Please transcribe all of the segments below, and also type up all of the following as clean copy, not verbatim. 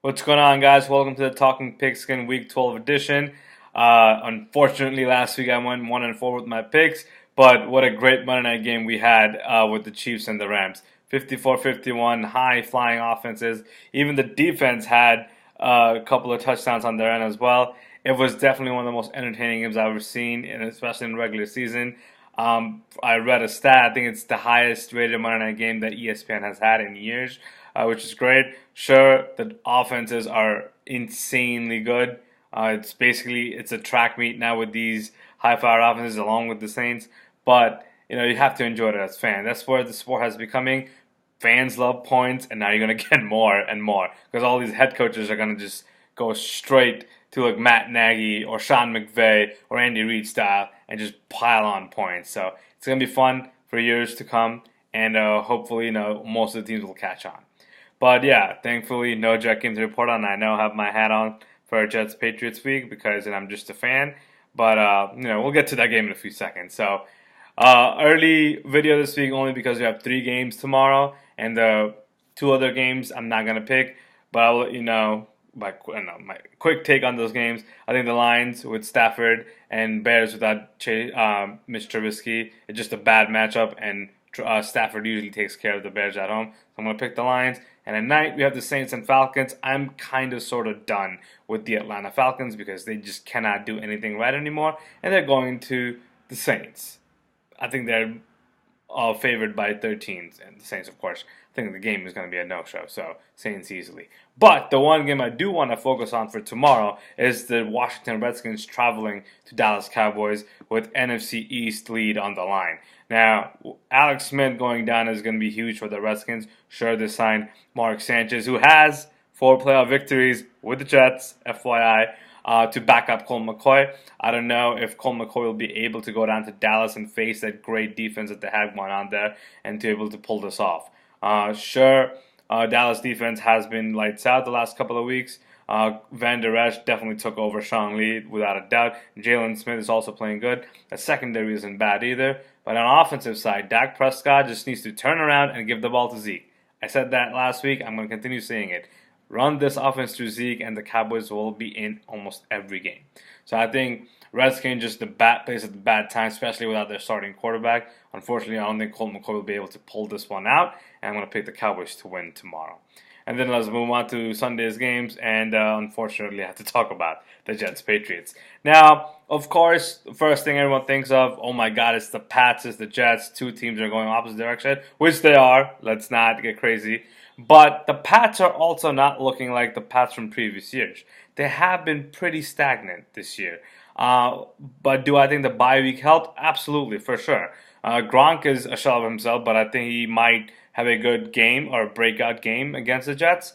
What's going on, guys? Welcome to the Talking Pigskin Week 12 edition. Unfortunately, last week I went 1-4 with my picks, but what a great Monday night game we had with the Chiefs and the Rams. 54-51, high flying offenses. Even the defense had a couple of touchdowns on their end as well. It was definitely one of the most entertaining games I've ever seen, and especially in the regular season. I read a stat. I think it's the highest rated Monday night game that ESPN has had in years, which is great. Sure, the offenses are insanely good. It's a track meet now with these high-powered offenses along with the Saints. But you have to enjoy it as fans. That's where the sport has becoming. Fans love points, and now you're gonna get more and more because all these head coaches are gonna just go straight to like Matt Nagy or Sean McVay or Andy Reid style and just pile on points. So it's gonna be fun for years to come, and hopefully, most of the teams will catch on. But yeah, thankfully, no Jet game to report on. I now have my hat on for Jets Patriots week because I'm just a fan. But we'll get to that game in a few seconds. So early video this week only because we have 3 games tomorrow, and the 2 other games I'm not gonna pick. But I'll let you know my quick take on those games. I think the Lions with Stafford and Bears without Mitch Trubisky, it's just a bad matchup, and Stafford usually takes care of the Bears at home. So I'm going to pick the Lions. And at night, we have the Saints and Falcons. I'm kind of sort of done with the Atlanta Falcons because they just cannot do anything right anymore. And they're going to the Saints. I think they're favored by 13, and the Saints, of course, think the game is going to be a no-show, so Saints easily. But the one game I do want to focus on for tomorrow is the Washington Redskins traveling to Dallas Cowboys with NFC East lead on the line. Now, Alex Smith going down is going to be huge for the Redskins. Sure, they signed Mark Sanchez, who has 4 playoff victories with the Jets, FYI, to back up Colt McCoy. I don't know if Colt McCoy will be able to go down to Dallas and face that great defense that they had going on there and to be able to pull this off. Dallas defense has been lights out the last couple of weeks. Van Der Esch definitely took over Sean Lee without a doubt. Jalen Smith is also playing good. The secondary isn't bad either. But on the offensive side, Dak Prescott just needs to turn around and give the ball to Zeke. I said that last week. I'm going to continue saying it. Run this offense through Zeke, and the Cowboys will be in almost every game. So I think Redskins just the bat plays at the bad time, especially without their starting quarterback. Unfortunately, I don't think Colt McCoy will be able to pull this one out, and I'm going to pick the Cowboys to win tomorrow. And then let's move on to Sunday's games, and unfortunately, I have to talk about the Jets Patriots. Now, of course, the first thing everyone thinks of, oh my God, it's the Pats, it's the Jets. 2 teams are going opposite direction, which they are. Let's not get crazy. But the Pats are also not looking like the Pats from previous years. They have been pretty stagnant this year. But do I think the bye week helped? Absolutely, for sure. Gronk is a shell of himself, but I think he might have a good game or a breakout game against the Jets.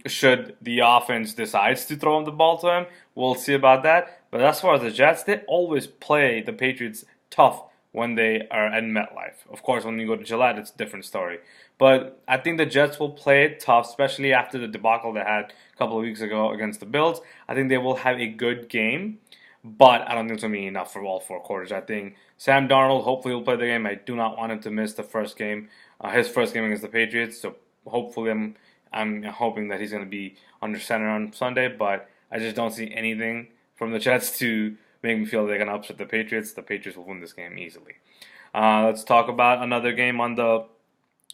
Should the offense decides to throw him the ball to him, we'll see about that. But as far as the Jets, they always play the Patriots tough when they are at MetLife. Of course, when you go to Gillette, it's a different story. But I think the Jets will play it tough, especially after the debacle they had a couple of weeks ago against the Bills. I think they will have a good game, but I don't think it's going to be enough for all 4 quarters. I think Sam Darnold hopefully will play the game. I do not want him to miss the first game, his first game against the Patriots. So hopefully I'm hoping that he's going to be under center on Sunday, but I just don't see anything from the Jets to make me feel they're going to upset the Patriots. The Patriots will win this game easily. Let's talk about another game on the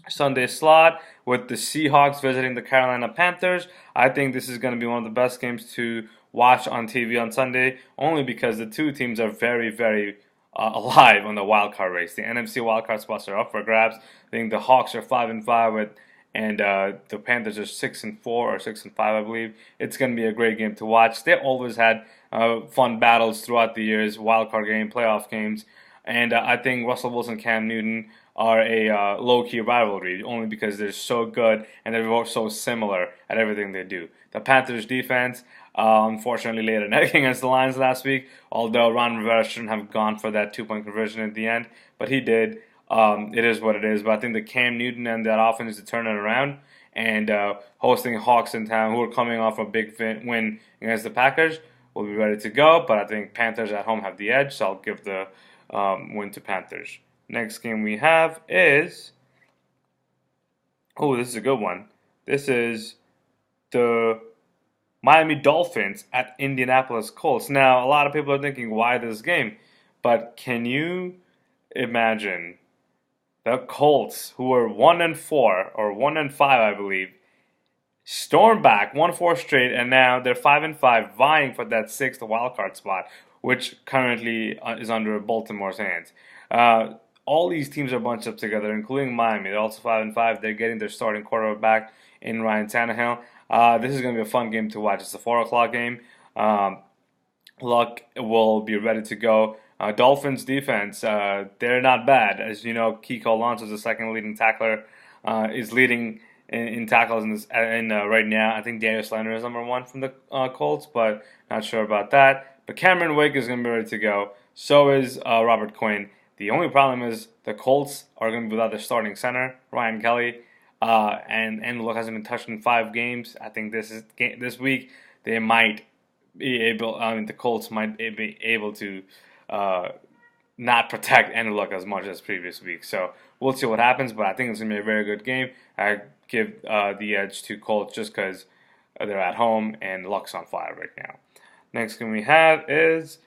Sunday slot with the Seahawks visiting the Carolina Panthers. I think this is going to be one of the best games to watch on TV on Sunday, only because the 2 teams are very, very alive on the wild card race. The NFC wild card spots are up for grabs. I think the Hawks are 5-5 and the Panthers are 6-4 or 6-5, I believe. It's going to be a great game to watch. They always had fun battles throughout the years, wild card game, playoff games, and I think Russell Wilson, Cam Newton are a low-key rivalry, only because they're so good and they're both so similar at everything they do. The Panthers defense, unfortunately, laid an egg against the Lions last week, although Ron Rivera shouldn't have gone for that 2-point conversion at the end, but he did. It is what it is, but I think the Cam Newton and that offense to turn it around, and hosting Hawks in town, who are coming off a big win against the Packers, will be ready to go, but I think Panthers at home have the edge, so I'll give the win to Panthers. Next game we have is, this is a good one. This is the Miami Dolphins at Indianapolis Colts. Now, a lot of people are thinking, why this game? But can you imagine the Colts, who were 1-4 or 1-5, I believe, stormed back, won 4 straight, and now they're 5-5, vying for that sixth wildcard spot, which currently is under Baltimore's hands. All these teams are bunched up together, including Miami. They're also 5-5. They're getting their starting quarterback in Ryan Tannehill. This is going to be a fun game to watch. It's a 4 o'clock game. Luck will be ready to go. Dolphins defense, they're not bad. As you know, Kiko Alonso is the second leading tackler, is leading in tackles right now. I think Daniel Snyder is number 1 from the Colts, but not sure about that. But Cameron Wake is going to be ready to go. So is Robert Quinn. The only problem is the Colts are going to be without their starting center, Ryan Kelly, and Andrew Luck hasn't been touched in 5 games. I think this week they might be able. The Colts might be able to not protect Andrew Luck as much as previous weeks. So we'll see what happens. But I think it's going to be a very good game. I give the edge to Colts just because they're at home and Luck's on fire right now. Next game we have is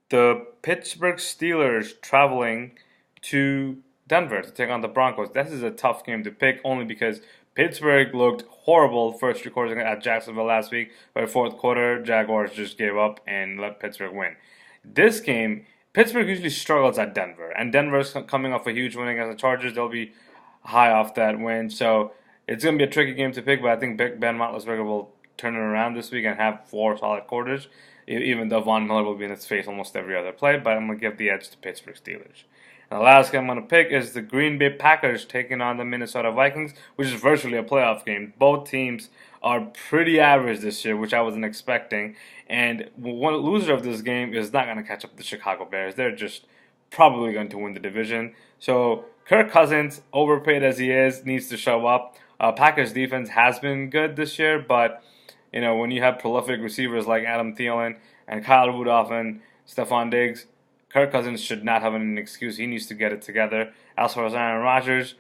the Pittsburgh Steelers traveling to Denver to take on the Broncos. This is a tough game to pick only because Pittsburgh looked horrible first 3 quarters at Jacksonville last week. By the 4th quarter, Jaguars just gave up and let Pittsburgh win. This game, Pittsburgh usually struggles at Denver, and Denver's coming off a huge win against the Chargers. They'll be high off that win, so it's going to be a tricky game to pick, but I think Ben Roethlisberger will turn it around this week and have 4 solid quarters, even though Von Miller will be in his face almost every other play, but I'm going to give the edge to Pittsburgh Steelers. And the last game I'm going to pick is the Green Bay Packers taking on the Minnesota Vikings, which is virtually a playoff game. Both teams are pretty average this year, which I wasn't expecting, and one loser of this game is not going to catch up with the Chicago Bears. They're just probably going to win the division. So Kirk Cousins, overpaid as he is, needs to show up. Packers defense has been good this year, but when you have prolific receivers like Adam Thielen and Kyle Rudolph and Stephon Diggs, Kirk Cousins should not have an excuse. He needs to get it together. As far as Aaron Rodgers,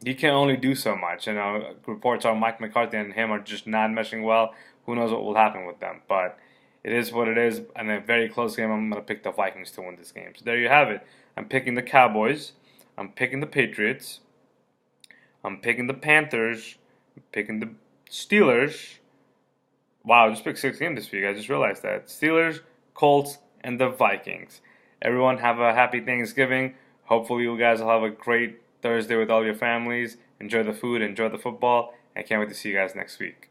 he can only do so much. Reports are Mike McCarthy and him are just not meshing well. Who knows what will happen with them? But it is what it is. In a very close game, I'm going to pick the Vikings to win this game. So there you have it. I'm picking the Cowboys. I'm picking the Patriots. I'm picking the Panthers. I'm picking the Steelers. Wow, I just picked 6 games this week. I just realized that. Steelers, Colts, and the Vikings. Everyone have a happy Thanksgiving. Hopefully you guys will have a great Thursday with all your families. Enjoy the food, enjoy the football. I can't wait to see you guys next week.